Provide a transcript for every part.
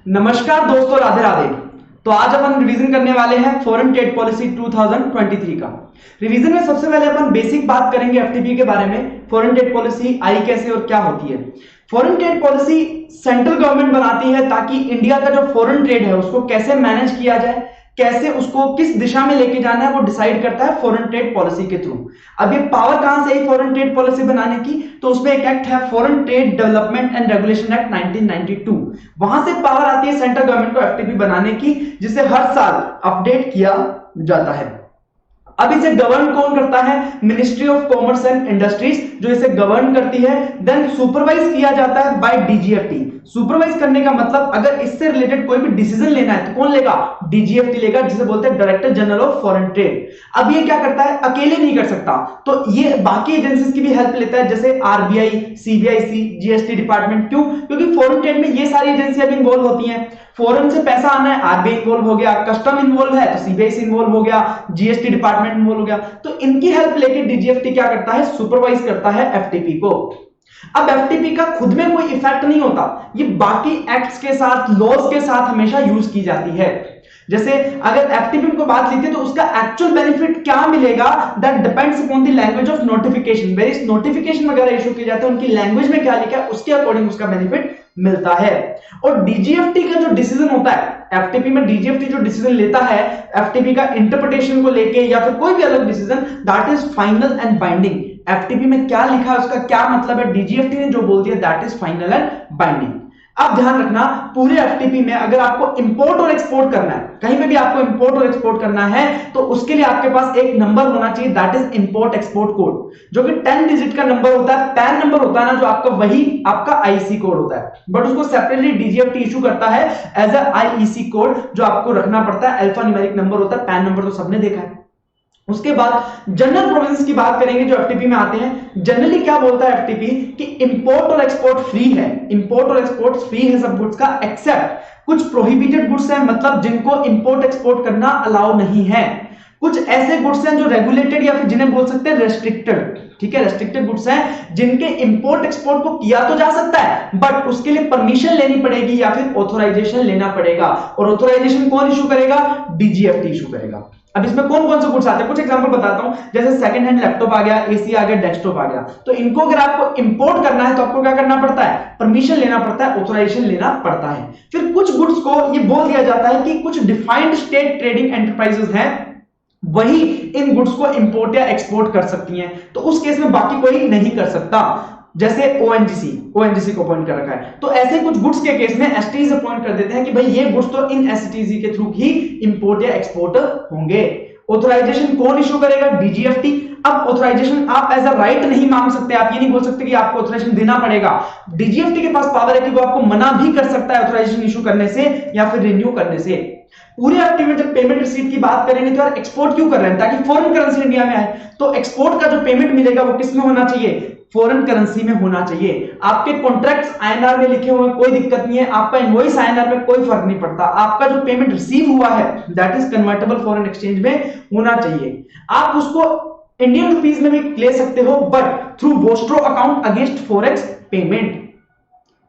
नमस्कार दोस्तों, राधे राधे। तो आज अपन रिवीजन करने वाले हैं फॉरेन ट्रेड पॉलिसी 2023 का। रिवीजन में सबसे पहले अपन बेसिक बात करेंगे एफटीपी के बारे में। फॉरेन ट्रेड पॉलिसी आई कैसे और क्या होती है। Foreign trade policy central government बनाती है ताकि इंडिया का जो फॉरेन ट्रेड है उसको कैसे मैनेज किया जाए, कैसे उसको किस दिशा में लेके जाना है, वो डिसाइड करता है फॉरेन ट्रेड पॉलिसी के थ्रू। अब ये पावर कहां से आई फॉरेन ट्रेड पॉलिसी बनाने की, तो उसमें एक एक्ट है foreign trade development and regulation act 1992। वहां से पावर आती है सेंट्रल गवर्नमेंट को एफटीपी बनाने की, जिसे हर साल अपडेट किया जाता है। अब इसे गवर्न कौन करता है? Ministry of commerce and industries जो इसे गवर्न करती है। देन सुपरवाइज किया जाता है बाय डीजीएफटी। सुपरवाइज करने का मतलब अगर इससे रिलेटेड कोई भी डिसीजन लेना है तो कौन लेगा? डीजीएफटी लेगा, जिसे बोलते हैं director general of foreign trade. अब ये क्या करता है? अकेले नहीं कर सकता, तो ये बाकी एजेंसीज की भी हेल्प लेता है, जैसे आरबीआई, सीबीआईसी, जीएसटी डिपार्टमेंट। क्यों? क्योंकि फॉरेन ट्रेड में ये सारी एजेंसियां भी इन्वॉल्व होती हैं। फॉरेन से पैसा आना है, आरबीआई इन्वॉल्व हो गया, कस्टम इन्वॉल्व है तो सीबीआईसी इन्वॉल्व हो गया, जीएसटी डिपार्टमेंट इन्वॉल्व हो गया। तो इनकी हेल्प लेके डीजीएफटी क्या करता है? सुपरवाइज करता है एफटीपी को। अब एफटीपी का खुद में कोई इफेक्ट नहीं होता, ये बाकी एक्ट्स के साथ, लॉज के साथ हमेशा यूज की जाती है। जैसे अगर एफटीपी को बात लेते हैं तो उसका एक्चुअल बेनिफिट क्या मिलेगा, that depends upon the language of notification. Various notification वगैरह इशू किए जाते हैं, उनकी लैंग्वेज में क्या लिखा है उसके अकॉर्डिंग उसका बेनिफिट मिलता है। और डीजीएफटी का जो डिसीजन होता है, एफटीपी में डीजीएफटी जो डिसीजन लेता है एफटीपी का इंटरप्रिटेशन को लेके या फिर कोई भी अलग decision, that is final and binding. FTP में क्या लिखा है उसका क्या मतलब है, डीजीएफटी ने जो बोल दिया that is final and binding. अब ध्यान रखना, पूरे एफटीपी में अगर आपको इंपोर्ट और एक्सपोर्ट करना है, कहीं पे भी आपको इंपोर्ट और एक्सपोर्ट करना है, तो उसके लिए आपके पास एक नंबर होना चाहिए, that is import export code, जो कि 10 डिजिट का नंबर होता है। पैन नंबर होता है ना जो आपका, वही आपका आईसी कोड होता है, बट उसको सेपरेटली डीजीएफटी इशू करता है एज अ आईईसी कोड, जो आपको रखना पड़ता है। अल्फा न्यूमेरिक नंबर होता है, पैन नंबर तो सबने देखा है। उसके बाद जनरल प्रोविजंस की बात करेंगे जो एफटीपी में आते हैं। जनरली क्या बोलता है एफटीपी कि इंपोर्ट और एक्सपोर्ट फ्री है, इंपोर्ट और एक्सपोर्ट फ्री है सब गुड्स का, एक्सेप्ट कुछ प्रोहिबिटेड गुड्स हैं, मतलब जिनको इंपोर्ट एक्सपोर्ट करना अलाउ नहीं है। कुछ ऐसे गुड्स हैं जो रेगुलेटेड या फिर जिन्हें बोल सकते हैं रेस्ट्रिक्टेड। ठीक है, रेस्ट्रिक्टेड गुड्स हैं जिनके इंपोर्ट एक्सपोर्ट को किया तो जा सकता है, बट उसके लिए परमिशन लेनी पड़ेगी या फिर ऑथराइजेशन लेना पड़ेगा। और ऑथराइजेशन कौन इशू करेगा? डीजीएफटी इशू करेगा। अब इसमें कौन कौन से गुड्स आते हैं, कुछ एग्जांपल बताता हूं। जैसे सेकंड हैंड लैपटॉप आ गया, एसी आ गया, डेस्कटॉप आ गया। तो इनको अगर आपको इंपोर्ट करना है तो आपको क्या करना पड़ता है? परमिशन लेना पड़ता है, ऑथराइजेशन लेना पड़ता है। फिर कुछ गुड्स को ये बोल दिया जाता है कि कुछ डिफाइंड स्टेट ट्रेडिंग एंटरप्राइजेस हैं, वही इन गुड्स को इंपोर्ट या एक्सपोर्ट कर सकती हैं। तो उस केस में बाकी कोई नहीं कर सकता। जैसे ओएनजीसी को अपॉइंट कर रखा है, तो ऐसे कुछ गुड्स के केस में एसटीज अपॉइंट कर देते हैं कि भाई ये गुड्स तो इन एसटीजी के थ्रू ही इंपोर्ट या एक्सपोर्ट होंगे। ऑथराइजेशन कौन इशू करेगा? डीजीएफटी। अब ऑथराइजेशन आप एज अ राइट नहीं मांग सकते, आप ये नहीं बोल सकते कि आपको ऑथराइजेशन देना पड़ेगा। डीजीएफटी के पास पावर है कि वो आपको मना भी कर सकता है ऑथराइजेशन इशू करने से या फिर रिन्यू करने से। पूरे एफटीपी में जब पेमेंट रिसीट की बात करेंगे तो यार एक्सपोर्ट क्यों कर रहे हैं? ताकि फॉरेन करेंसी इंडिया में आए। तो एक्सपोर्ट का जो पेमेंट मिलेगा वो किस में होना चाहिए? फॉरेन करेंसी में होना चाहिए। आपके कॉन्ट्रैक्ट्स आईएनआर में लिखे हुए कोई दिक्कत नहीं है, आपका इनवॉइस आईएनआर में कोई फर्क नहीं पड़ता। आपका जो पेमेंट रिसीव हुआ है that is convertible foreign exchange में होना चाहिए। आप उसको इंडियन रुपीस में भी ले सकते हो, but through vostro account against forex payment.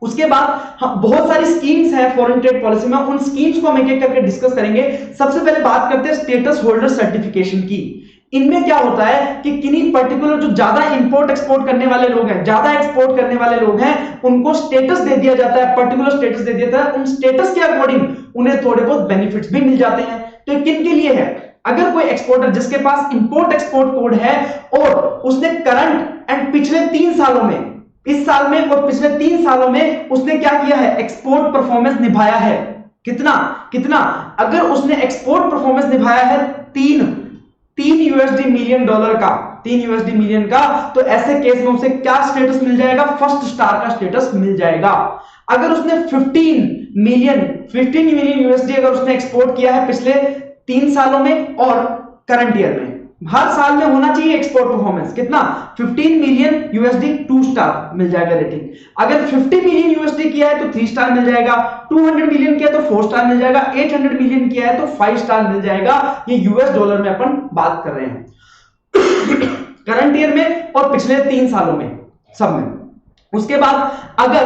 उसके बाद बहुत सारी स्कीम्स हैं फॉरेन ट्रेड पॉलिसी में, उन स्कीम्स को हम एक एक करके डिस्कस करेंगे। सबसे पहले बात करते हैं स्टेटस होल्डर सर्टिफिकेशन की। इनमें क्या होता है कि किन्हीं पर्टिकुलर जो ज्यादा इंपोर्ट एक्सपोर्ट करने वाले लोग हैं, ज्यादा एक्सपोर्ट करने वाले लोग हैं, उनको स्टेटस दे दिया जाता है, पर्टिकुलर स्टेटस दे दिया जाता है। उन स्टेटस के अकॉर्डिंग उन्हें थोड़े बहुत बेनिफिट्स भी मिल जाते हैं। तो किन के लिए है? अगर कोई एक्सपोर्टर जिसके पास इंपोर्ट एक्सपोर्ट कोड है और उसने करंट एंड पिछले 3 सालों में, इस साल में और पिछले 3 सालों में उसने क्या किया है? एक्सपोर्ट परफॉर्मेंस निभाया है। कितना? अगर उसने एक्सपोर्ट परफॉर्मेंस निभाया है 3 यूएसडी मिलियन डॉलर का, 3 यूएसडी मिलियन का, तो ऐसे केस में उसे क्या स्टेटस मिल जाएगा? फर्स्ट स्टार का स्टेटस मिल जाएगा। अगर उसने 15 मिलियन यूएसडी अगर उसने एक्सपोर्ट किया है पिछले 3 सालों में और करंट ईयर में, हर साल में होना चाहिए एक्सपोर्ट परफॉर्मेंस कितना? 15 मिलियन यूएसडी 2 स्टार मिल जाएगा रेटिंग। अगर 50 मिलियन यूएसडी किया है तो 3 स्टार मिल जाएगा, 200 मिलियन किया तो 4 स्टार मिल जाएगा, 800 मिलियन किया है तो 5 स्टार मिल जाएगा। ये यूएस डॉलर में अपन बात कर रहे हैं करंट ईयर में और पिछले 3 सालों में सब में। उसके बाद अगर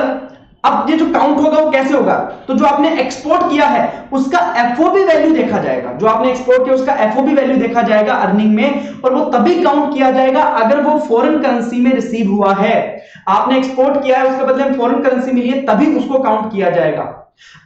अब ये जो काउंट होगा वो कैसे होगा, तो जो आपने एक्सपोर्ट किया है उसका एफओबी वैल्यू देखा जाएगा, जो आपने एक्सपोर्ट किया उसका एफओबी वैल्यू देखा जाएगा अर्निंग में, और वो तभी काउंट किया जाएगा अगर वो फॉरेन करेंसी में रिसीव हुआ है। आपने एक्सपोर्ट किया है उसके बदले में फॉरेन करेंसी मिली है तभी उसको काउंट किया जाएगा।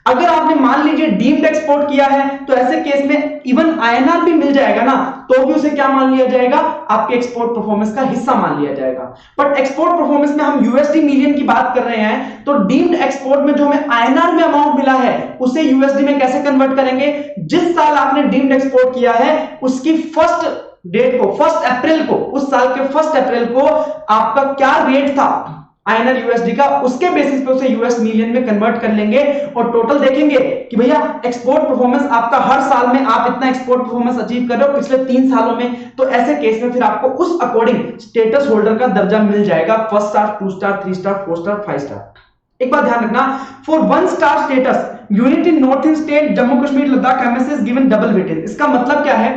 अगर आपने मान लीजिए डीम्ड एक्सपोर्ट किया है तो ऐसे केस में इवन आईएनआर भी मिल जाएगा ना, तो भी उसे क्या मान लिया जाएगा, आपके एक्सपोर्ट परफॉर्मेंस का हिस्सा मान लिया जाएगा। बट एक्सपोर्ट परफॉर्मेंस में हम यूएसडी मिलियन की बात कर रहे हैं, तो डीम्ड एक्सपोर्ट में जो हमें आईएनआर में अमाउंट मिला है उसे यूएसडी में कैसे कन्वर्ट करेंगे, जिस साल आपने डीम्ड एक्सपोर्ट किया है उसकी फर्स्ट डेट को, 1 अप्रैल को, उस साल के 1 अप्रैल को आपका क्या रेट था आईएनआर यूएसडी का, उसके बेसिस पे उसे यूएस मिलियन में कन्वर्ट कर लेंगे और टोटल देखेंगे कि भैया एक्सपोर्ट परफॉर्मेंस आपका हर साल में आप इतना एक्सपोर्ट परफॉर्मेंस अचीव कर रहे हो पिछले 3 सालों में, तो ऐसे केस में फिर आपको उस अकॉर्डिंग स्टेटस होल्डर का दर्जा मिल जाएगा, 1 star, 2 star, 3 star, 4 star, 5 star. एक बात ध्यान रखना, for 1 star status unit in north east state Jammu Kashmir Ladakh MSA is given double weightage. इसका मतलब क्या है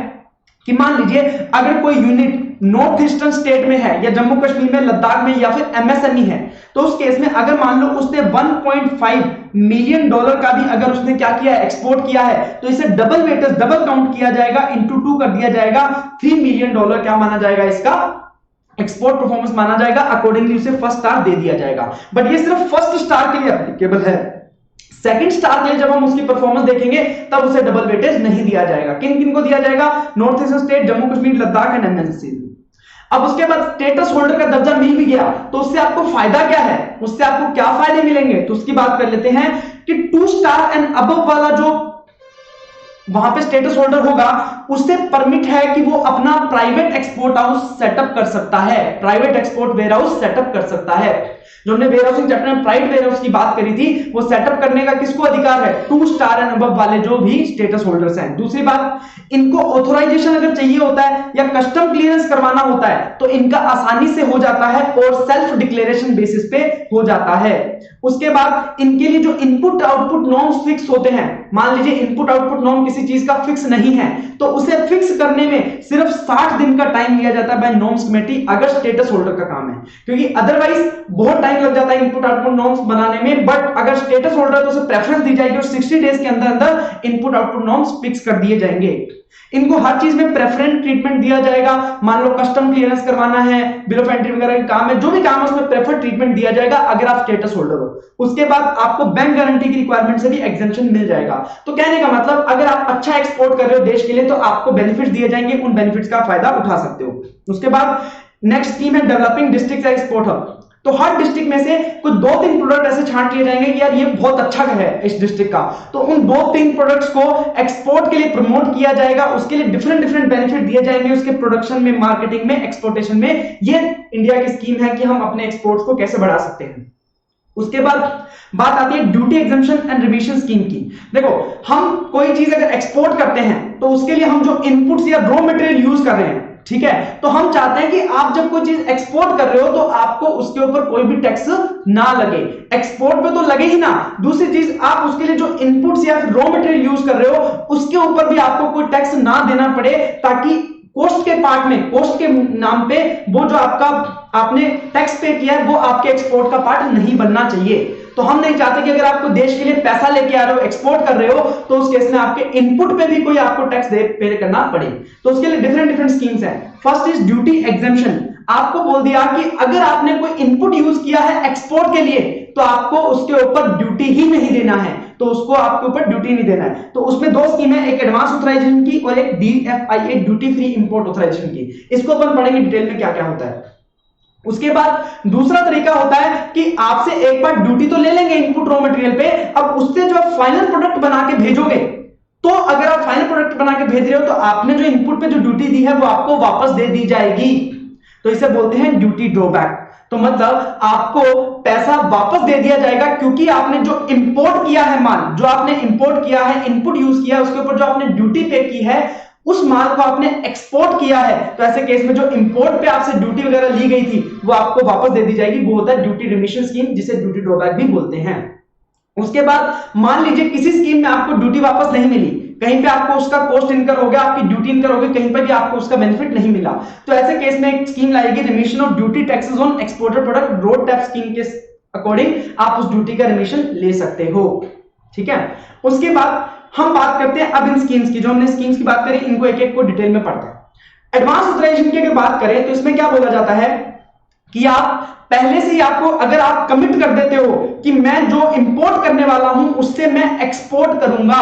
कि मान लीजिए अगर कोई यूनिट नॉर्थ ईस्टर्न स्टेट में है या जम्मू कश्मीर में, लद्दाख में या फिर एमएसएमई है, तो उस केस में अगर मान लो उसने 1.5 मिलियन डॉलर का भी अगर उसने क्या किया है, एक्सपोर्ट किया है, तो इसे डबल वेटेज, डबल काउंट किया जाएगा, इंटू 2 कर दिया जाएगा, 3 मिलियन डॉलर क्या माना जाएगा, इसका एक्सपोर्ट परफॉर्मेंस माना जाएगा, अकॉर्डिंगली उसे 1 स्टार दे दिया जाएगा। बट ये सिर्फ 1 स्टार के लिए एप्लीकेबल है। सेकंड स्टार के लिए जब हम उसकी परफॉर्मेंस देखेंगे तब उसे डबल वेटेज नहीं दिया जाएगा। किन किन को दिया जाएगा, north eastern state, Jammu Kashmir, Ladakh and MSc. अब उसके बाद स्टेटस होल्डर का दर्जा मिल भी गया तो उससे आपको फायदा क्या है, उससे आपको क्या फायदे मिलेंगे, तो उसकी बात कर लेते हैं कि 2 स्टार एंड अबव वाला जो वहां पे स्टेटस होल्डर होगा उससे परमिट है कि वो अपना प्राइवेट एक्सपोर्ट हाउस सेटअप कर सकता है, private export warehouse setup कर सकता है। जो हमने वेयर हाउसिंग चैप्टर में प्राइवेट वेयर हाउस की बात करी थी, वो सेटअप करने का किसको अधिकार है, 2 स्टार एंड अबव वाले जो भी स्टेटस होल्डर्स हैं। दूसरी बात, इनको ऑथराइजेशन अगर चाहिए होता है या कस्टम क्लियरेंस करवाना होता है तो इनका आसानी से हो जाता है और सेल्फ डिक्लेरेशन बेसिस पे हो जाता है। उसके बाद इनके लिए जो इनपुट आउटपुट नॉर्म्स फिक्स होते हैं, मान लीजिए इनपुट आउटपुट नॉर्म किसी चीज का फिक्स नहीं है तो उसे फिक्स करने में सिर्फ 60 दिन का टाइम लिया जाता है बाय नॉर्म्स कमेटी, अगर स्टेटस होल्डर का काम है, क्योंकि अदरवाइज बहुत टाइम लग जाता है इनपुट आउटपुट नॉर्म्स बनाने में। बट अगर स्टेटस होल्डर तो उसे प्रेफरेंस दी जाएगी और 60 डेज के अंदर अंदर इनपुट आउटपुट नॉर्म्स फिक्स कर दिए जाएंगे। इनको हर चीज में प्रेफरेंस ट्रीटमेंट दिया जाएगा। मान लो कस्टम क्लियरेंस करवाना है, बिल ऑफ एंट्री वगैरह का काम है, जो भी काम है उसमें प्रेफर ट्रीटमेंट दिया जाएगा अगर आप स्टेटस होल्डर हो। उसके बाद आपको बैंक गारंटी की रिक्वायरमेंट से भी एग्जेम्पशन मिल जाएगा। तो कहने का मतलब अगर आप अच्छा एक्सपोर्ट कर रहे हो देश के लिए तो आपको बेनिफिट्स दिए जाएंगे, उन बेनिफिट्स का फायदा उठा सकते हो। उसके बाद नेक्स्ट स्कीम है डेवलपिंग डिस्ट्रिक्ट एक्सपोर्ट हब। तो हर डिस्ट्रिक्ट में से कुछ 2-3 प्रोडक्ट ऐसे छांट लिए जाएंगे कि यार ये बहुत अच्छा है इस डिस्ट्रिक्ट का, तो उन 2-3 प्रोडक्ट्स को एक्सपोर्ट के लिए प्रमोट किया जाएगा, उसके लिए डिफरेंट डिफरेंट बेनिफिट दिए जाएंगे उसके प्रोडक्शन में, मार्केटिंग में, एक्सपोर्टेशन में। ये इंडिया की स्कीम है कि हम अपने एक्सपोर्ट्स को कैसे बढ़ा सकते हैं। उसके बाद बात आती है duty exemption and remission scheme की। देखो, हम कोई चीज अगर एक्सपोर्ट करते हैं तो उसके लिए हम जो इनपुट्स या रॉ मटेरियल यूज कर रहे हैं, ठीक है, तो हम चाहते हैं कि आप जब कोई चीज एक्सपोर्ट कर रहे हो तो आपको उसके ऊपर कोई भी टैक्स ना लगे। एक्सपोर्ट पे तो लगे ही ना, दूसरी चीज आप उसके लिए जो इनपुट्स या रॉ मटेरियल यूज कर रहे हो उसके ऊपर भी आपको कोई टैक्स ना देना पड़े, ताकि कॉस्ट के पार्ट में, कॉस्ट के नाम पे वो जो आपने टैक्स पे किया है वो आपके एक्सपोर्ट का पार्ट नहीं बनना चाहिए। तो हम नहीं चाहते कि अगर आपको देश के लिए पैसा लेके आ रहे हो, एक्सपोर्ट कर रहे हो, तो उस केस में आपके इनपुट पे भी कोई आपको टैक्स पे करना पड़े। तो उसके लिए डिफरेंट डिफरेंट स्कीम्स हैं। First is duty exemption. आपको बोल दिया कि अगर आपने कोई इनपुट यूज किया है एक्सपोर्ट के लिए तो आपको उसके ऊपर ड्यूटी ही नहीं देना है, तो उसको आपके ऊपर ड्यूटी नहीं देना है। तो उसमें 2 स्कीम है, एक एडवांस ऑथराइजेशन की और एक DFIA duty free import authorisation की। इसको अपन पढ़ेंगे डिटेल में क्या क्या होता है। उसके बाद दूसरा तरीका होता है कि आपसे एक बार ड्यूटी तो ले लेंगे इनपुट रॉ मटेरियल पे, अब उससे जो फाइनल प्रोडक्ट बना के भेजोगे, तो अगर आप फाइनल प्रोडक्ट बना के भेज रहे हो तो आपने जो इनपुट पे जो ड्यूटी दी है वो आपको वापस दे दी जाएगी। तो इसे बोलते हैं ड्यूटी ड्रॉबैक। तो मतलब आपको पैसा वापस दे दिया जाएगा क्योंकि आपने जो इंपोर्ट किया है माल, जो आपने इंपोर्ट किया है, इनपुट यूज किया है, उसके ऊपर जो आपने ड्यूटी पे की है उस माल को आपने एक्सपोर्ट किया है, तो ऐसे केस में जो इंपोर्ट पे आपसे ड्यूटी वगैरह ली गई थी वो आपको वापस दे दी जाएगी। वो होता है ड्यूटी रिमिशन स्कीम, जिसे ड्यूटी ड्रॉबैक भी बोलते हैं। उसके बाद मान लीजिए किसी स्कीम में आपको ड्यूटी वापस नहीं मिली, कहीं पे आपको उसका कॉस्ट इनकर हो गया, आपकी ड्यूटी इनकर हो गई, कहीं पे भी आपको उसका बेनिफिट नहीं मिला, तो ऐसे केस में एक स्कीम लाएगी remission of duty taxes on exported product, road tax scheme के अकॉर्डिंग आप उस ड्यूटी का रिमिशन ले सकते हो। ठीक है, उसके बाद हम बात करते हैं अब इन स्कीम्स की। जो हमने स्कीम्स की बात करी, इनको एक एक को डिटेल में पढ़ते हैं। एडवांस ऑथराइजेशन की अगर बात करें तो इसमें क्या बोला जाता है कि आप पहले से ही आपको, अगर आप कमिट कर देते हो कि मैं जो इंपोर्ट करने वाला हूं उससे मैं एक्सपोर्ट करूंगा,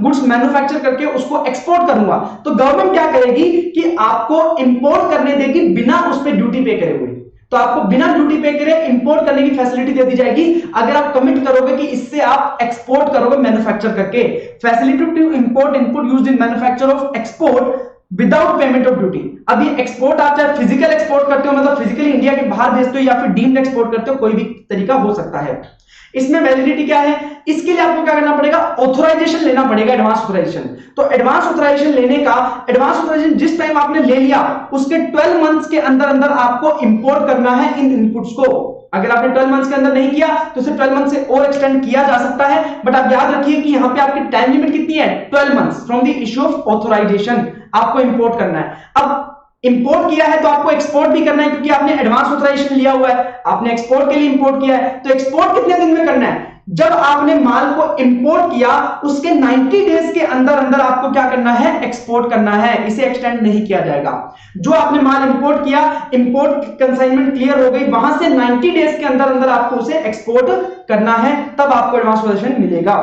गुड्स मैन्युफैक्चर करके उसको एक्सपोर्ट करूंगा, तो गवर्नमेंट क्या करेगी कि आपको इंपोर्ट करने देगी बिना उस पर ड्यूटी पे करे हुए। तो आपको बिना ड्यूटी पे करे इंपोर्ट करने की फैसिलिटी दे दी जाएगी अगर आप कमिट करोगे कि इससे आप एक्सपोर्ट करोगे मैन्युफैक्चर करके। Facility to import input used in manufacture of export without payment of duty. अब ये एक्सपोर्ट आप चाहे फिजिकल एक्सपोर्ट करते हो, मतलब फिजिकली इंडिया के बाहर भेजते हो, या फिर डीम्ड एक्सपोर्ट करते हो, कोई भी तरीका हो सकता है। इसमें वैलिडिटी क्या है, इसके लिए आपको क्या करना पड़ेगा, ऑथराइजेशन लेना पड़ेगा, एडवांस ऑथराइजेशन। तो एडवांस ऑथराइजेशन लेने का, एडवांस ऑथराइजेशन जिस टाइम आपने ले लिया उसके 12 मंथ्स के अंदर अंदर आपको इंपोर्ट करना है इन इनपुट्स को। अगर आपने 12 मंथ्स के अंदर नहीं किया तो इसे 12 मंथ से और एक्सटेंड किया जा सकता है, बट आप याद रखिए कि यहां पे आपकी टाइम लिमिट कितनी है, 12 months from the issue of authorisation आपको इंपोर्ट करना है। अब इंपोर्ट किया है तो आपको एक्सपोर्ट भी करना है, क्योंकि आपने एडवांस ऑथराइजेशन लिया हुआ है, आपने एक्सपोर्ट के लिए इंपोर्ट किया है। तो एक्सपोर्ट कितने दिन में करना है, जब आपने माल को इंपोर्ट किया उसके 90 डेज के अंदर अंदर आपको क्या करना है, एक्सपोर्ट करना है, इसे एक्सटेंड नहीं किया जाएगा। जो आपने माल इंपोर्ट किया, इंपोर्ट कंसाइनमेंट क्लियर हो गई, वहां से 90 डेज के अंदर अंदर आपको उसे एक्सपोर्ट करना है, तब आपको एडवांस ऑथराइजेशन मिलेगा।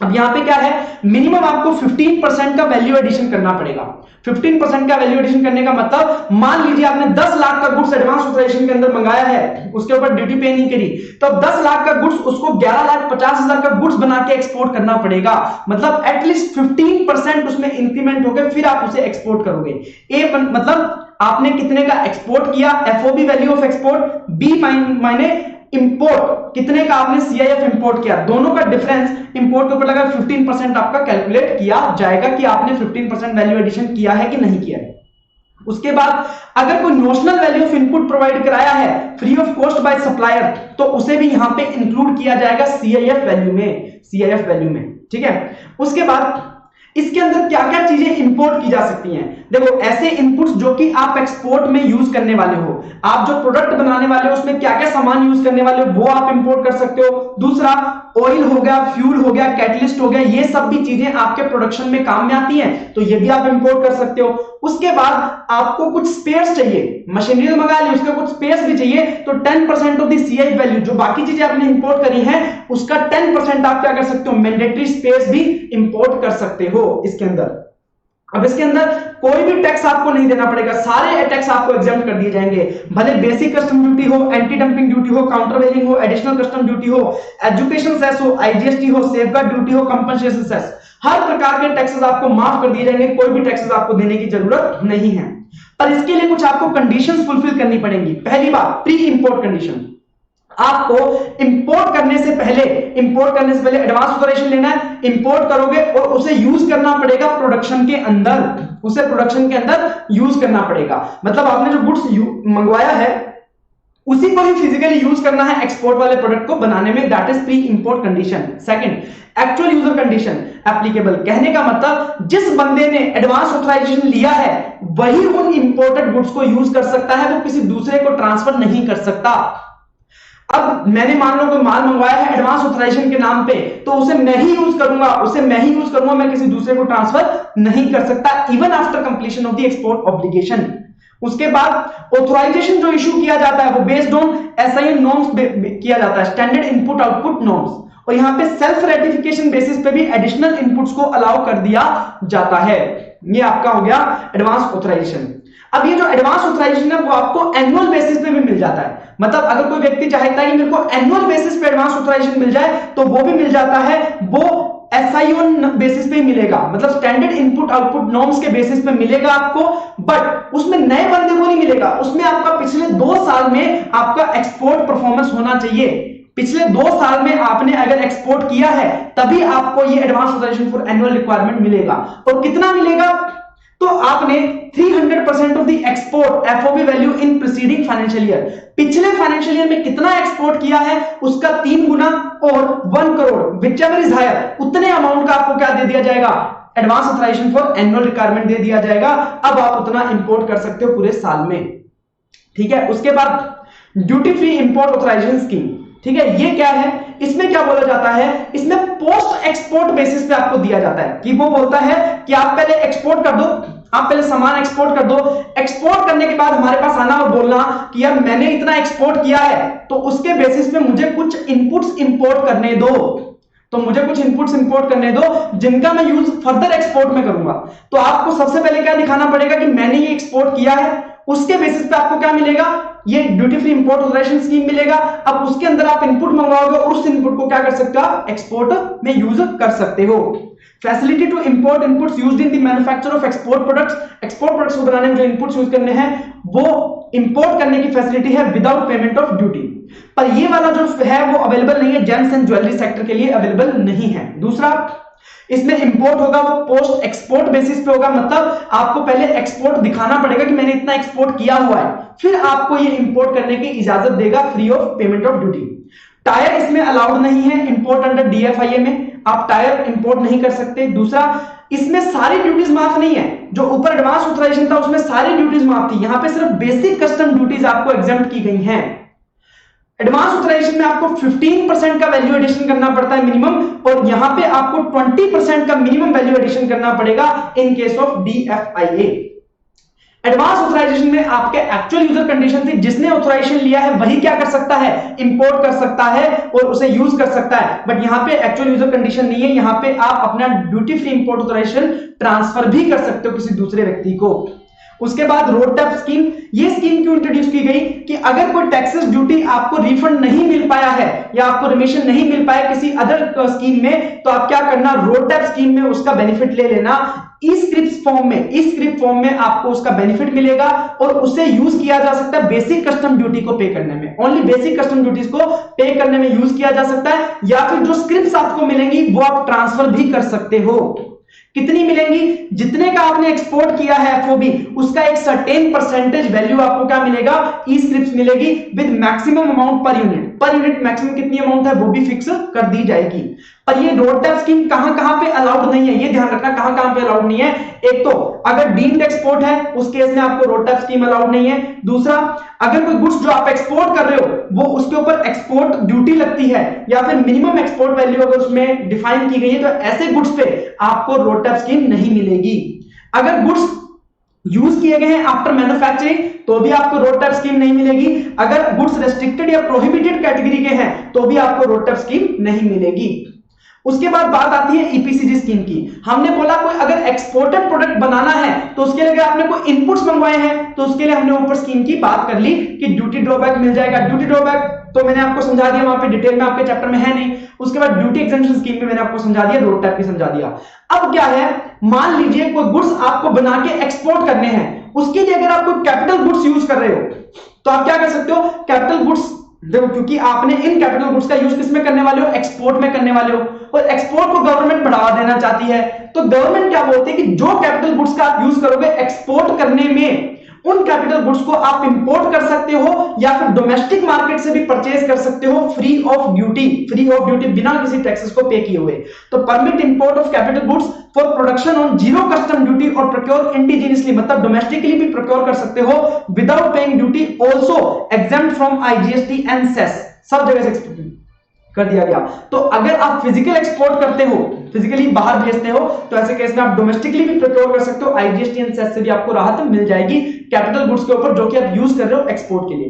अब यहां पे क्या है, मिनिमम आपको 15% का वैल्यू एडिशन करना पड़ेगा। 15% का वैल्यू एडिशन करने का मतलब, मान लीजिए आपने 10 लाख का गुड्स एडवांस ऑथराइजेशन के अंदर मंगाया है, उसके ऊपर ड्यूटी पे नहीं करी, तो 10 लाख का गुड्स उसको 11,50,000 का गुड्स बना के एक्सपोर्ट करना पड़ेगा। मतलब एटलीस्ट 15% उसमें इंक्रीमेंट हो गए, फिर आप उसे एक्सपोर्ट करोगे। मतलब आपने कितने का एक्सपोर्ट किया, एफओबी वैल्यू ऑफ एक्सपोर्ट, बी मायने इंपोर्ट कितने का आपने सीआईएफ इंपोर्ट किया, दोनों का डिफरेंस इंपोर्ट के ऊपर लगा 15% आपका कैलकुलेट किया जाएगा कि आपने 15% वैल्यू एडिशन किया है कि नहीं किया है। उसके बाद अगर कोई notional value of input provide कराया है free of cost by supplier, तो उसे भी यहां पे इंक्लूड किया जाएगा सीआईएफ वैल्यू में। ठीक है, उसके बाद इसके अंदर क्या क्या चीजें इंपोर्ट की जा सकती हैं। देखो, ऐसे इनपुट्स जो कि आप एक्सपोर्ट में यूज करने वाले हो, आप जो प्रोडक्ट बनाने वाले हो उसमें क्या क्या सामान यूज करने वाले हो वो आप इंपोर्ट कर सकते हो। दूसरा, ऑयल हो गया, फ्यूल हो गया, कैटलिस्ट हो गया, ये सब भी चीजें आपके प्रोडक्शन में काम में आती हैं, तो ये भी आप इंपोर्ट कर सकते हो। उसके बाद आपको कुछ स्पेयर्स चाहिए, मशीनरी तो मंगा ली, उसके कुछ स्पेयर्स भी चाहिए, तो 10% ऑफ द सीआईएफ वैल्यू, जो बाकी चीजें आपने इंपोर्ट करी हैं उसका 10% आप क्या कर सकते हो, मैंडेटरी स्पेयर्स भी इंपोर्ट कर सकते हो इसके अंदर। अब इसके अंदर कोई भी टैक्स आपको नहीं देना पड़ेगा, सारे टैक्स आपको एग्जेम्प्ट कर दिए जाएंगे, भले बेसिक कस्टम ड्यूटी हो, एंटी डंपिंग ड्यूटी हो, काउंटरवेलिंग हो, एडिशनल कस्टम ड्यूटी हो, एजुकेशन सेस हो, आईजीएसटी हो, सेफगार्ड ड्यूटी हो, कंपनसेशन सेस, हर प्रकार के टैक्सेस आपको माफ कर दिए जाएंगे, कोई भी टैक्सेस आपको देने की जरूरत नहीं है। पर इसके लिए कुछ आपको कंडीशंस फुलफिल करनी पड़ेंगी। पहली बात, प्री इंपोर्ट कंडीशन, आपको इंपोर्ट करने से पहले एडवांस ऑथराइजेशन लेना है, इंपोर्ट करोगे और उसे यूज करना पड़ेगा प्रोडक्शन के अंदर, यूज करना पड़ेगा। मतलब आपने जो गुड्स मंगवाया है उसी को ही फिजिकली यूज करना है एक्सपोर्ट वाले प्रोडक्ट को बनाने में, that is pre import condition. Second, actual user condition applicable, कहने का मतलब जिस बंदे ने एडवांस ऑथराइजेशन लिया है वही उन इंपोर्टेड गुड्स को यूज कर सकता है, वो किसी दूसरे को ट्रांसफर नहीं कर सकता। अब मैंने मान लो कोई माल मंगवाया है एडवांस ऑथराइजेशन के नाम पे, तो उसे मैं ही यूज करूंगा, मैं किसी दूसरे को ट्रांसफर नहीं कर सकता, even after completion of the export obligation. उसके बाद ऑथराइजेशन जो इशू किया जाता है वो बेस्ड ऑन एसआईएन नॉर्म्स किया जाता है, स्टैंडर्ड इनपुट आउटपुट नॉर्म्स, और यहां पे सेल्फ रेटिफिकेशन बेसिस पे भी एडिशनल इनपुट्स को अलाउ कर दिया जाता है। ये आपका हो गया एडवांस ऑथराइजेशन। अब ये जो एडवांस ऑथराइजेशन है वो आपको एनुअल बेसिस पे भी मिल जाता है, मतलब अगर कोई व्यक्ति चाहता है कि मेरे को एनुअल बेसिस पे एडवांस ऑथराइजेशन मिल जाए तो वो भी मिल जाता है, वो एसआईओ बेसिस पे मिलेगा, मतलब स्टैंडर्ड इनपुट आउटपुट नॉर्म्स के बेसिस पे मिलेगा आपको, बट उसमें नए बंदे को नहीं मिलेगा, उसमें आपका पिछले 2 साल में आपका एक्सपोर्ट परफॉर्मेंस होना चाहिए। पिछले 2 साल में आपने अगर एक्सपोर्ट किया है तभी आपको ये advance authorisation for annual requirement मिलेगा। और कितना मिलेगा, तो आपने 300% of the export FOB value in preceding financial year, पिछले फाइनेंशियल ईयर में कितना एक्सपोर्ट किया है उसका 3 गुना और 1 करोड़ व्हिचएवर इज हायर, उतने अमाउंट का आपको क्या दे दिया जाएगा, advance authorisation for annual requirement दे दिया जाएगा। अब आप उतना इंपोर्ट कर सकते हो पूरे साल में। ठीक है। उसके बाद duty free import authorisation scheme, ठीक है, ये क्या है, इसमें क्या बोला जाता है, इसमें पोस्ट एक्सपोर्ट बेसिस पे आपको दिया जाता है कि वो बोलता है कि आप पहले एक्सपोर्ट कर दो, आप पहले सामान एक्सपोर्ट कर दो, एक्सपोर्ट करने के बाद हमारे पास आना और बोलना कि यार मैंने इतना एक्सपोर्ट किया है तो उसके बेसिस पे मुझे कुछ इनपुट्स इंपोर्ट करने दो, तो मुझे कुछ इनपुट्स इंपोर्ट करने दो जिनका मैं यूज फर्दर एक्सपोर्ट में करूंगा। तो आपको सबसे पहले क्या दिखाना पड़ेगा कि मैंने ये एक्सपोर्ट किया है, उसके बेसिस पे आपको क्या मिलेगा, ये duty free import authorisation scheme मिलेगा। अब उसके अंदर आप इनपुट मंगवाओगे और उस इनपुट को क्या कर सकते हो, आप एक्सपोर्ट में यूज कर सकते हो। Facility to import inputs used in the manufacture of export products, export products को बनाने में जो इनपुट्स यूज करने हैं वो इंपोर्ट करने की फैसिलिटी है विदाउट पेमेंट ऑफ ड्यूटी। पर ये वाला जो है वो अवेलेबल नहीं है, जेम्स एंड ज्वेलरी सेक्टर के लिए अवेलेबल नहीं है। दूसरा, इसमें इंपोर्ट होगा वो पोस्ट एक्सपोर्ट बेसिस पे होगा, मतलब आपको पहले एक्सपोर्ट दिखाना पड़ेगा कि मैंने इतना एक्सपोर्ट किया हुआ है, फिर आपको ये इंपोर्ट करने की इजाजत देगा free of payment of duty. Tyre इसमें अलाउड नहीं है इंपोर्ट अंडर डीएफआईए में, आप टायर इंपोर्ट नहीं कर सकते। दूसरा, इसमें सारी ड्यूटीज माफ नहीं है, जो ऊपर एडवांस ऑथराइजेशन था उसमें सारी ड्यूटीज माफ थी, यहां पे सिर्फ बेसिक कस्टम ड्यूटीज आपको एग्जम्प्ट की गई हैं। एडवांस ऑथराइजेशन में आपको 15% का वैल्यू एडिशन करना पड़ता है मिनिमम, और यहां पे आपको 20% का मिनिमम वैल्यू एडिशन करना पड़ेगा in case of DFIA. Advance authorization में आपके एक्चुअल यूजर कंडीशन थी, जिसने ऑथराइजेशन लिया है वही क्या कर सकता है, इंपोर्ट कर सकता है और उसे यूज कर सकता है, बट यहां पे एक्चुअल यूजर कंडीशन नहीं है, यहां पे आप अपना duty free import authorisation transfer भी कर सकते हो किसी दूसरे व्यक्ति को। उसके बाद रोड टैक्स स्कीम, ये स्कीम क्यों इंट्रोड्यूस की गई कि अगर कोई टैक्सेस ड्यूटी आपको रिफंड नहीं मिल पाया है या आपको रिमिशन नहीं मिल पाया किसी अदर स्कीम में, तो आप क्या करना, रोड टैक्स स्कीम में उसका बेनिफिट ले लेना। ई स्क्रिप्ट फॉर्म में आपको उसका बेनिफिट मिलेगा और उसे यूज किया जा सकता है बेसिक कस्टम ड्यूटी को पे करने में, ओनली बेसिक कस्टम ड्यूटीज को पे करने में यूज किया जा सकता है, या फिर जो स्क्रिप्ट्स आपको मिलेंगी वो आप ट्रांसफर भी कर सकते हो। कितनी मिलेंगी, जितने का आपने एक्सपोर्ट किया है एफओबी उसका एक सर्टेन परसेंटेज वैल्यू आपको क्या मिलेगा, ई स्क्रिप्ट मिलेगी with maximum amount per unit maximum कितनी अमाउंट है वो भी फिक्स कर दी जाएगी। पर ये रोड टैक्स स्कीम कहां पे अलाउड नहीं है, ये ध्यान रखना कहां पे अलाउड नहीं है। एक तो अगर डीम्ड एक्सपोर्ट है उस केस में आपको रोड टैक्स स्कीम अलाउड नहीं है। दूसरा, अगर कोई गुड्स जो आप एक्सपोर्ट कर रहे हो वो उसके ऊपर एक्सपोर्ट ड्यूटी लगती है या फिर मिनिमम एक्सपोर्ट वैल्यू अगर उसमें डिफाइन की गई है, तो ऐसे गुड्स पे आपको रोड टैक्स स्कीम नहीं मिलेगी। अगर गुड्स यूज किए गए हैं आफ्टर मैन्युफैक्चरिंग तो भी आपको रोड टैक्स स्कीम नहीं मिलेगी। अगर गुड्स रेस्ट्रिक्टेड या प्रोहिबिटेड कैटेगरी के हैं तो भी आपको रोड टैक्स स्कीम नहीं मिलेगी। उसके बाद बात आती है ईपीसीजी स्कीम की। हमने बोला कोई अगर एक्सपोर्टेड प्रोडक्ट बनाना है तो उसके लिए अगर आपने कोई इनपुट्स मंगवाए हैं तो उसके लिए हमने ऊपर स्कीम की बात कर ली कि ड्यूटी ड्रॉबैक मिल जाएगा। ड्यूटी ड्रॉबैक तो मैंने आपको समझा दिया, वहां पे डिटेल में आपके चैप्टर में है नहीं। उसके बाद ड्यूटी एग्जेम्पशन स्कीम में मैंने आपको समझा दिया, रोड टैक्स भी समझा दिया। अब क्या है, मान लीजिए कोई गुड्स आपको बना के एक्सपोर्ट करने हैं, उसके लिए अगर आप कोई कैपिटल गुड्स यूज कर रहे हो तो आप क्या कर सकते हो, कैपिटल गुड्स देखो, क्योंकि आपने इन कैपिटल गुड्स का यूज किसमें करने वाले हो, एक्सपोर्ट में करने वाले हो, और एक्सपोर्ट को गवर्नमेंट बढ़ावा देना चाहती है। तो गवर्नमेंट क्या बोलती है कि जो कैपिटल गुड्स का आप यूज करोगे एक्सपोर्ट करने में, उन कैपिटल गुड्स को आप इंपोर्ट कर सकते हो या फिर डोमेस्टिक मार्केट से भी परचेज कर सकते हो फ्री ऑफ ड्यूटी बिना किसी टैक्सेस को पे किए हुए। तो permit import of capital goods for production on zero custom duty और प्रोक्योर इंडिजिनियसली, मतलब डोमेस्टिकली भी प्रोक्योर कर सकते हो without paying duty, also exempt from IGST and cess, सब जगह से कर दिया गया। तो अगर आप फिजिकल एक्सपोर्ट करते हो, फिजिकली बाहर भेजते हो, तो ऐसे केस में आप डोमेस्टिकली भी प्रोक्योर कर सकते हो, आईजीएसटी एंड सेस से भी आपको राहत मिल जाएगी कैपिटल गुड्स के ऊपर जो कि आप यूज कर रहे हो एक्सपोर्ट के लिए।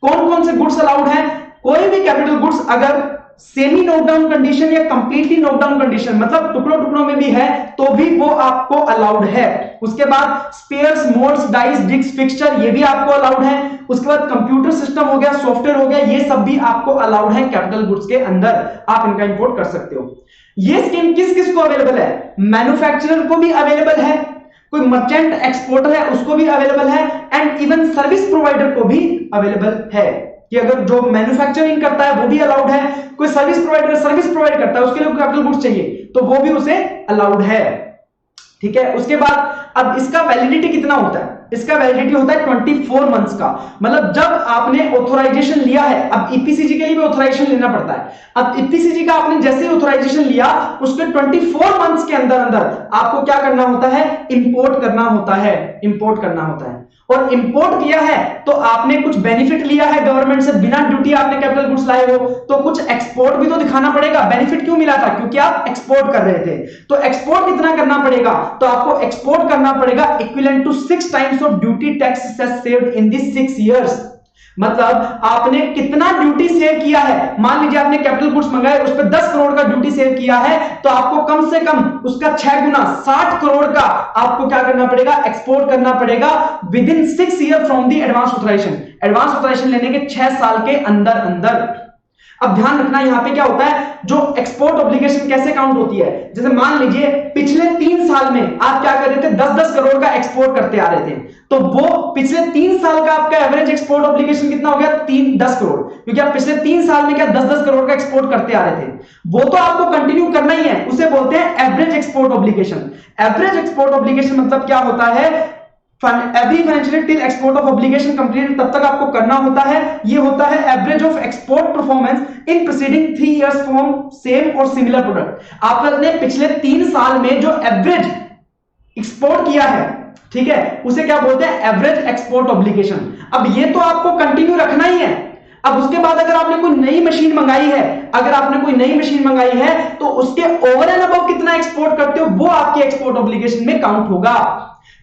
कौन कौन से गुड्स अलाउड हैं, कोई भी कैपिटल गुड्स अगर सेमी नॉकडाउन कंडीशन या कंप्लीटली नॉकडाउन कंडीशन, मतलब टुकड़ों टुकड़ों में भी है तो भी वो आपको अलाउड है। उसके बाद spares, moulds, dies, disc, fixture, ये भी आपको अलाउड है। उसके बाद कंप्यूटर सिस्टम हो गया, सॉफ्टवेयर हो गया, ये सब भी आपको अलाउड है कैपिटल गुड्स के अंदर, आप इनका इंपोर्ट कर सकते हो। ये स्कीम किस किस को अवेलेबल है, मैन्युफैक्चरर को भी अवेलेबल है, कोई मर्चेंट एक्सपोर्टर है उसको भी अवेलेबल है, एंड इवन सर्विस प्रोवाइडर को भी अवेलेबल है कि अगर जो मैन्युफैक्चरिंग करता है वो भी अलाउड है, कोई सर्विस प्रोवाइडर सर्विस प्रोवाइड करता है उसके लिए कैपिटल गुड्स चाहिए तो वो भी उसे अलाउड है। ठीक है, उसके बाद अब इसका वैलिडिटी कितना होता है, इसका वैलिडिटी होता है 24 मंथ्स का, मतलब जब आपने ऑथराइजेशन लिया है। अब ईपीसीजी के लिए भी ऑथराइजेशन लेना पड़ता है। अब ईपीसीजी का आपने जैसे ऑथराइजेशन लिया उसके 24 मंथ्स के अंदर अंदर आपको क्या करना होता है, इंपोर्ट करना होता है, इंपोर्ट करना होता है। और इंपोर्ट किया है तो आपने कुछ बेनिफिट लिया है गवर्नमेंट से, बिना ड्यूटी आपने कैपिटल गुड्स लाए हो तो कुछ एक्सपोर्ट भी तो दिखाना पड़ेगा। बेनिफिट क्यों मिला था? क्योंकि आप एक्सपोर्ट कर रहे थे। तो एक्सपोर्ट कितना करना पड़ेगा? तो आपको एक्सपोर्ट करना पड़ेगा equivalent to 6 times of duty tax saved in this 6 years. मतलब आपने कितना ड्यूटी सेव किया है। मान लीजिए आपने कैपिटल गुड्स मंगाए, उस पर 10 करोड़ का ड्यूटी सेव किया है, तो आपको कम से कम उसका 6 गुना 60 करोड़ का आपको क्या करना पड़ेगा? एक्सपोर्ट करना पड़ेगा within 6 year from the advance authorisation. Advance authorisation लेने के 6 साल के अंदर अंदर। अब ध्यान रखना यहां पे क्या होता है, जो एक्सपोर्ट ऑब्लिगेशन कैसे काउंट होती है। जैसे मान लीजिए पिछले 3 साल में आप क्या कर रहे थे, 10-10 करोड़ का एक्सपोर्ट करते आ रहे थे, तो वो पिछले 3 साल का आपका एवरेज एक्सपोर्ट ऑब्लिगेशन कितना हो गया? 10 करोड़। क्योंकि आप पिछले 3 साल में क्या 10-10 करोड़ का एक्सपोर्ट करते आ रहे थे, वो तो आपको कंटिन्यू करना ही है। उसे बोलते हैं average export obligation. Average export obligation मतलब क्या होता है? Every financial till export of obligation complete, तब तक आपको करना होता है। ये होता है average of export performance in preceding 3 years from same और सिमिलर प्रोडक्ट। आपने पिछले 3 साल में जो एवरेज एक्सपोर्ट किया है, ठीक है, उसे क्या बोलते हैं? Average export obligation. अब ये तो आपको कंटिन्यू रखना ही है। अब उसके बाद अगर आपने कोई नई मशीन मंगाई है, तो उसके ओवर एंड अबव कितना एक्सपोर्ट करते हो वो आपके एक्सपोर्ट ऑब्लिगेशन में काउंट होगा।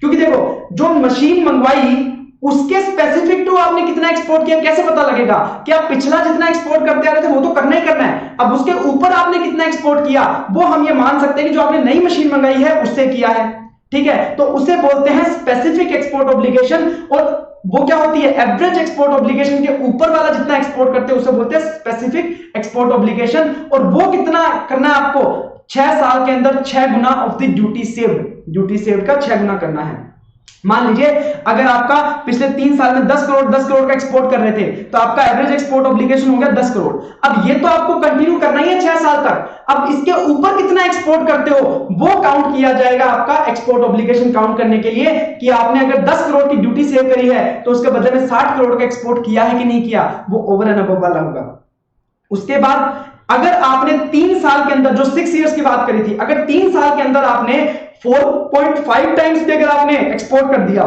क्योंकि देखो, जो मशीन मंगवाई उसके स्पेसिफिक टू आपने कितना एक्सपोर्ट किया कैसे पता लगेगा? कि आप पिछला जितना एक्सपोर्ट करते आ रहे थे वो तो करना ही करना है। अब उसके ऊपर आपने कितना एक्सपोर्ट किया वो हम ये मान सकते हैं कि जो आपने नई मशीन मंगाई है उससे किया है, ठीक है। तो उसे बोलते हैं स्पेसिफिक एक्सपोर्ट ऑब्लिगेशन। और वो क्या होती है? एवरेज एक्सपोर्ट ऑब्लिगेशन के ऊपर वाला जितना एक्सपोर्ट करते हैं उसे बोलते हैं स्पेसिफिक एक्सपोर्ट ऑब्लिगेशन। और वो कितना करना है आपको? 6 साल के अंदर 6 गुना ऑफ द ड्यूटी सेव्ड का 6 गुना करना है। मान लीजिए अगर आपका पिछले 3 साल में 10 करोड़ का एक्सपोर्ट कर रहे थे, तो आपका एवरेज एक्सपोर्ट ऑब्लिगेशन हो गया 10 करोड़। अब ये तो आपको कंटिन्यू करना ही है 6 साल तक। अब इसके ऊपर कितना एक्सपोर्ट करते हो वो काउंट किया जाएगा आपका एक्सपोर्ट ऑब्लिगेशन काउंट करने के लिए, कि आपने अगर 10 करोड़ की ड्यूटी सेव करी है तो उसके बदले में 60 करोड़ का एक्सपोर्ट किया है कि नहीं किया, वो ओवर एंड अबव वाला होगा। उसके बाद अगर आपने 3 साल के अंदर, जो 6 इयर्स की बात करी थी, अगर 3 साल के अंदर आपने 4.5 टाइम्स पे अगर आपने एक्सपोर्ट कर दिया,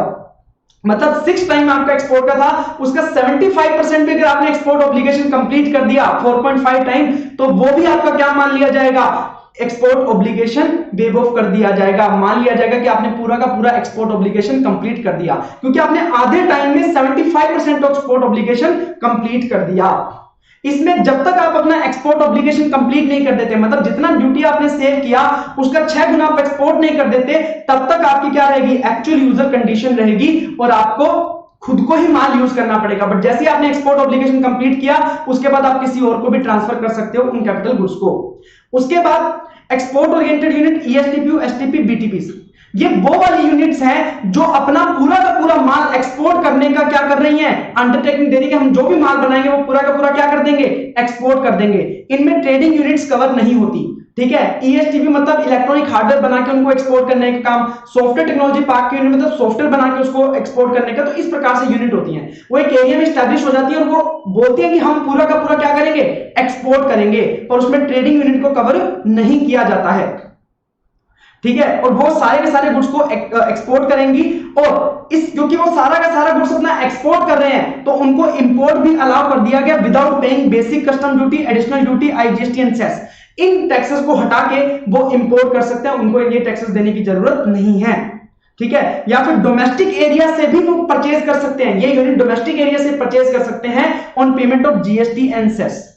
मतलब 6 टाइम आपका एक्सपोर्ट का था, उसका 75% पे अगर आपने एक्सपोर्ट ऑब्लिगेशन कंप्लीट कर दिया 4.5 टाइम, तो वो भी आपका क्या मान लिया जाएगा? एक्सपोर्ट ऑब्लिगेशन वेव ऑफ कर दिया जाएगा। मान लिया जाएगा कि आपने पूरा का पूरा एक्सपोर्ट ऑब्लिगेशन कंप्लीट कर दिया, क्योंकि आपने आधे टाइम में 75% ऑफ एक्सपोर्ट ऑब्लिगेशन कंप्लीट कर दिया। इसमें जब तक आप अपना एक्सपोर्ट ऑब्लिगेशन कंप्लीट नहीं कर देते, मतलब जितना ड्यूटी आपने सेव किया उसका 6 गुना आप एक्सपोर्ट नहीं कर देते, तब तक आपकी क्या रहेगी? एक्चुअल यूजर कंडीशन रहेगी और आपको खुद को ही माल यूज करना पड़ेगा। बट जैसे आपने एक्सपोर्ट ऑब्लिगेशन कंप्लीट किया उसके बाद आप किसी और को भी ट्रांसफर कर सकते हो उन कैपिटल गुड्स को। उसके बाद export oriented unit, ESTP, STP, BTP, ये वो वाली यूनिट्स हैं जो अपना पूरा का पूरा माल एक्सपोर्ट करने का क्या कर रही हैं? अंडरटेकिंग दे रही है। हम जो भी माल बनाएंगे वो पूरा का पूरा क्या कर देंगे? एक्सपोर्ट कर देंगे। इनमें ट्रेडिंग यूनिट्स कवर नहीं होती, ठीक है। ईएसटीपी मतलब इलेक्ट्रॉनिक हार्डवेयर बना के उनको एक्सपोर्ट करने का काम, सॉफ्टवेयर टेक्नोलॉजी पार्क की यूनिट मतलब सॉफ्टवेयर बना के उसको एक्सपोर्ट करने का। तो इस प्रकार से यूनिट होती हैं, वो एक एरिया में स्टैब्लिश हो जाती है और वो बोलती है कि हम पूरा का पूरा क्या करेंगे? एक्सपोर्ट करेंगे। और उसमें ट्रेडिंग यूनिट को कवर नहीं किया जाता है, ठीक है। और वो सारे के सारे गुड्स को एक्सपोर्ट करेंगी। और इस क्योंकि वो सारा का सारा गुड्स अपना एक्सपोर्ट कर रहे हैं तो उनको इंपोर्ट भी अलाउ कर दिया गया without paying basic custom duty, additional duty, IGST and cess. इन टैक्सेस को हटा के वो इंपोर्ट कर सकते हैं, उनको ये टैक्सेस देने की जरूरत नहीं है, ठीक है। या फिर डोमेस्टिक एरिया से भी वो परचेज कर सकते हैं, ये यूनिट डोमेस्टिक एरिया से परचेज कर सकते हैं on payment of GST and cess,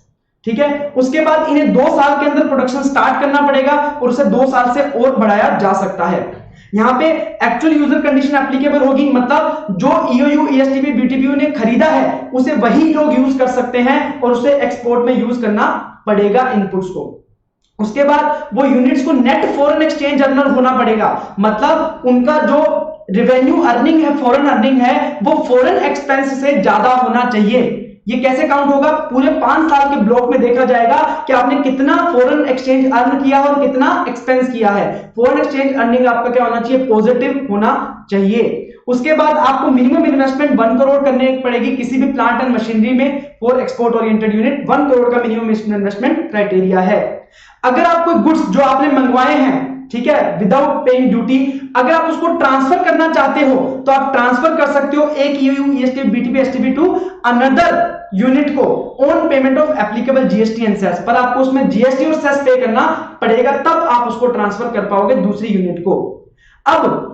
ठीक है। उसके बाद इन्हें 2 साल के अंदर प्रोडक्शन स्टार्ट करना पड़ेगा और उसे 2 साल से और बढ़ाया जा सकता है। यहां पे एक्चुअल यूजर कंडीशन एप्लीकेबल होगी, मतलब जो ईओयू, ईएसटीपी, बीटीपी ने खरीदा है उसे वही लोग यूज कर सकते हैं और उसे एक्सपोर्ट में यूज करना पड़ेगा इनपुट्स को। उसके बाद वो यूनिट्स को नेट फॉरेन एक्सचेंज अर्नर होना पड़ेगा, मतलब उनका जो रेवेन्यू अर्निंग है, फॉरेन अर्निंग है, वो फॉरेन एक्सपेंस से ज्यादा होना चाहिए। ये कैसे काउंट होगा? पूरे 5 साल के ब्लॉक में देखा जाएगा कि आपने कितना फॉरेन एक्सचेंज अर्न किया और कितना एक्सपेंस किया है। फॉरेन एक्सचेंज अर्निंग आपका क्या होना चाहिए? पॉजिटिव होना चाहिए। उसके बाद आपको मिनिमम इन्वेस्टमेंट 1 करोड़ करने पड़ेगी किसी भी प्लांट एंड मशीनरी में for export oriented unit. 1 crore का मिनिमम इन्वेस्टमेंट क्राइटेरिया है। अगर आप कोई गुड्स जो आपने मंगवाए हैं ठीक है, विदाउट पेइंग ड्यूटी। अगर आप उसको ट्रांसफर करना चाहते हो तो आप ट्रांसफर कर सकते हो एक EOU ESTP BTP STP to another unit को on payment of applicable GST and cess, पर आपको उसमें जीएसटी और सेस पे करना पड़ेगा, तब आप उसको ट्रांसफर कर पाओगे दूसरी यूनिट को। अब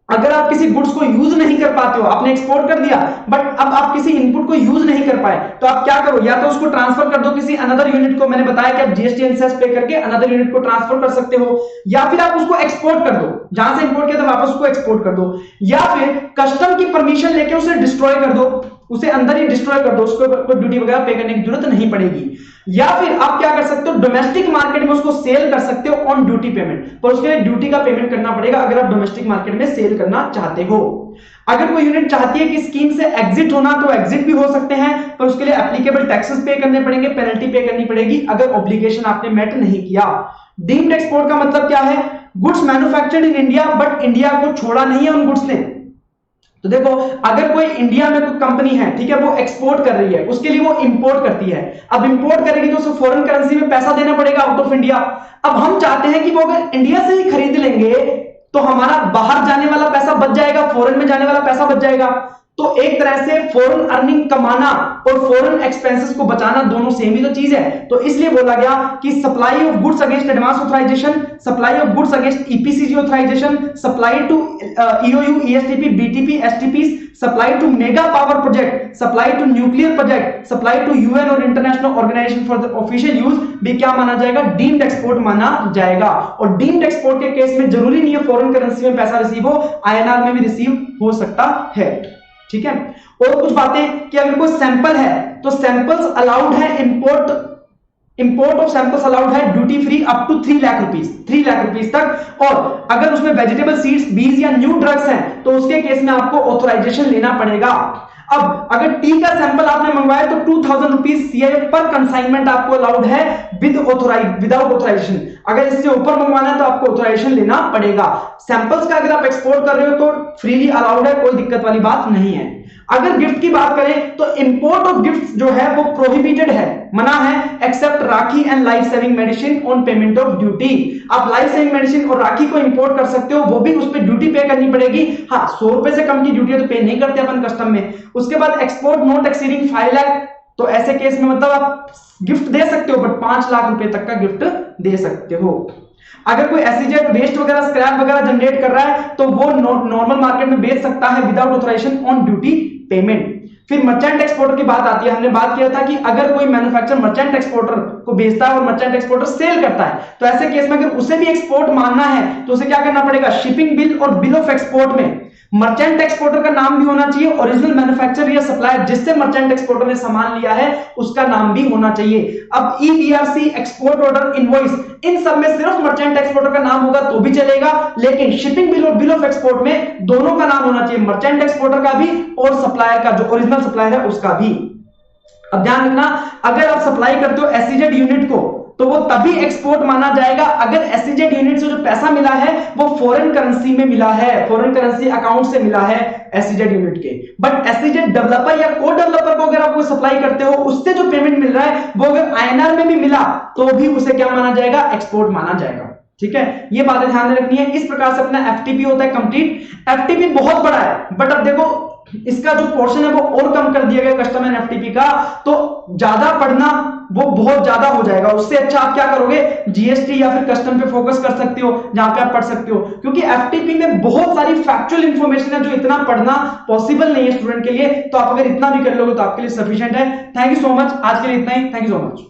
अगर आप किसी गुड्स को यूज नहीं कर पाते हो, आपने एक्सपोर्ट कर दिया बट अब आप किसी इनपुट को यूज नहीं कर पाए, तो आप क्या करो, या तो उसको ट्रांसफर कर दो किसी अनदर यूनिट को, मैंने बताया कि आप जीएसटी एंड सेस पे करके अनदर यूनिट को ट्रांसफर कर सकते हो, या फिर आप उसको एक्सपोर्ट कर दो, जहां से इंपोर्ट किया था वापस उसको एक्सपोर्ट कर दो, या फिर कस्टम की परमिशन लेके उसे डिस्ट्रॉय कर दो, उसे अंदर ही डिस्ट्रॉय कर दो, उसको कोई ड्यूटी वगैरह पे करने की जरूरत नहीं पड़ेगी। या फिर आप क्या कर सकते हो, डोमेस्टिक मार्केट में उसको सेल कर सकते हो ऑन ड्यूटी पेमेंट, पर उसके लिए ड्यूटी का पेमेंट करना पड़ेगा अगर आप डोमेस्टिक मार्केट में सेल करना चाहते हो। अगर कोई यूनिट चाहती है कि स्कीम से एग्जिट होना, तो एग्जिट भी हो सकते हैं, पर उसके लिए एप्लीकेबल टैक्सेस पे करने पड़ेंगे, पेनल्टी पे करनी पड़ेगी अगर ऑब्लिगेशन आपने मेट नहीं किया। डीम्ड एक्सपोर्ट का मतलब क्या है, goods manufactured in India but India को छोड़ा नहीं है उन गुड्स ने। तो देखो, अगर कोई इंडिया में कोई कंपनी है, ठीक है, वो एक्सपोर्ट कर रही है, उसके लिए वो इंपोर्ट करती है, अब इंपोर्ट करेगी तो उसे फॉरेन करेंसी में पैसा देना पड़ेगा आउट ऑफ इंडिया। अब हम चाहते हैं कि वो अगर इंडिया से ही खरीद लेंगे तो हमारा बाहर जाने वाला पैसा बच जाएगा, फॉरेन में जाने वाला पैसा बच जाएगा। तो एक तरह से फॉरेन अर्निंग कमाना और फॉरेन एक्सपेंसेस को बचाना दोनों सेम ही तो चीज है। तो इसलिए बोला गया कि supply of goods against advance authorization, supply of goods against EPCG authorization, supply to EOU ESTP BTP STP, supply to mega power project, supply to nuclear project, supply to UN और international organization for the official use भी क्या माना जाएगा, deemed export माना जाएगा। और deemed export के case में जरूरी नहीं है फॉरेन करेंसी में पैसा रिसीव हो, आईएनआर में भी रिसीव हो सकता है, ठीक है। और कुछ बातें कि अगर कोई सैंपल है तो सैंपल्स अलाउड है, इंपोर्ट ऑफ सैंपल्स अलाउड है duty free up to 3 lakh rupees, 3 lakh rupees तक। और अगर उसमें वेजिटेबल सीड्स, बीज या न्यू ड्रग्स हैं तो उसके केस में आपको ऑथराइजेशन लेना पड़ेगा। अब अगर टी का सैंपल आपने मंगवाया तो 2000 रुपीज सीआईएफ पर कंसाइनमेंट आपको अलाउड है विदाउट ऑथराइजेशन। अगर इससे ऊपर मंगवाना है तो आपको ऑथराइजेशन लेना पड़ेगा। सैंपल्स का अगर आप एक्सपोर्ट कर रहे हो तो फ्रीली अलाउड है, कोई दिक्कत वाली बात नहीं है। अगर गिफ्ट की बात करें तो इंपोर्ट ऑफ गिफ्ट जो है वो प्रोहिबिटेड है, मना है, except rakhi and life saving medicine on payment of duty. आप लाइफ सेविंग मेडिसिन और राखी को इंपोर्ट कर सकते हो, वो भी उस पर ड्यूटी पे करनी पड़ेगी। हाँ, 100 रुपए से कम की ड्यूटी है तो पे नहीं करते अपन कस्टम में। उसके बाद एक्सपोर्ट नॉट एक्सीडिंग 5 लाख, तो ऐसे केस में मतलब आप गिफ्ट दे सकते हो बट 5 लाख रुपए तक का गिफ्ट दे सकते हो। अगर कोई एसईजेड वेस्ट वगैरह स्क्रैप वगैरह जनरेट कर रहा है तो वो नॉर्मल मार्केट में बेच सकता है without authorisation on duty payment. फिर मर्चेंट एक्सपोर्टर की बात आती है। हमने बात किया था कि अगर कोई मैन्युफैक्चरर मर्चेंट एक्सपोर्टर को बेचता है और मर्चेंट एक्सपोर्टर सेल करता है तो ऐसे केस में अगर उसे भी एक्सपोर्ट मानना है तो उसे क्या करना पड़ेगा, शिपिंग बिल और बिल ऑफ एक्सपोर्ट में मर्चेंट एक्सपोर्टर का नाम भी होना चाहिए, ओरिजिनल मैन्युफैक्चरर या सप्लायर जिससे मर्चेंट एक्सपोर्टर ने सामान लिया है उसका नाम भी होना चाहिए। अब ईबीआरसी, एक्सपोर्ट ऑर्डर, इनवॉइस, इन सब में सिर्फ मर्चेंट एक्सपोर्टर का नाम होगा तो भी चलेगा, लेकिन शिपिंग बिल और बिल ऑफ एक्सपोर्ट में दोनों का नाम होना चाहिए, मर्चेंट एक्सपोर्टर का भी और सप्लायर का, जो ओरिजिनल सप्लायर है उसका भी। अब ध्यान रखना, अगर आप सप्लाई करते हो एसईजेड यूनिट को तो वो तभी एक्सपोर्ट माना जाएगा अगर एसईजेड यूनिट से जो पैसा मिला है वो फॉरेन करेंसी में मिला है, फॉरेन करेंसी अकाउंट से मिला है एसईजेड यूनिट के। बट एसईजेड डेवलपर या को डेवलपर को अगर आप वो सप्लाई करते हो उससे जो पेमेंट मिल रहा है वो अगर आईएनआर में भी मिला तो भी उसे क्या माना जाएगा, एक्सपोर्ट माना जाएगा। ठीक है, ये बातें ध्यान में रखनी है। इस प्रकार से अपना एफटीपी होता है कंप्लीट। एफटीपी बहुत बड़ा है बट अब देखो इसका जो पोर्शन है वो और कम कर दिया गया कस्टम एंड एफटीपी का, तो ज्यादा पढ़ना वो बहुत ज्यादा हो जाएगा। उससे अच्छा आप क्या करोगे, जीएसटी या फिर कस्टम पे फोकस कर सकते हो जहां पे आप पढ़ सकते हो, क्योंकि एफटीपी में बहुत सारी फैक्चुअल इंफॉर्मेशन है जो इतना पढ़ना पॉसिबल नहीं है स्टूडेंट के लिए। तो आप अगर इतना भी कर लोगे तो आपके लिए सफिशिएंट है। थैंक यू सो मच, आज के लिए इतना ही। Thank you so much.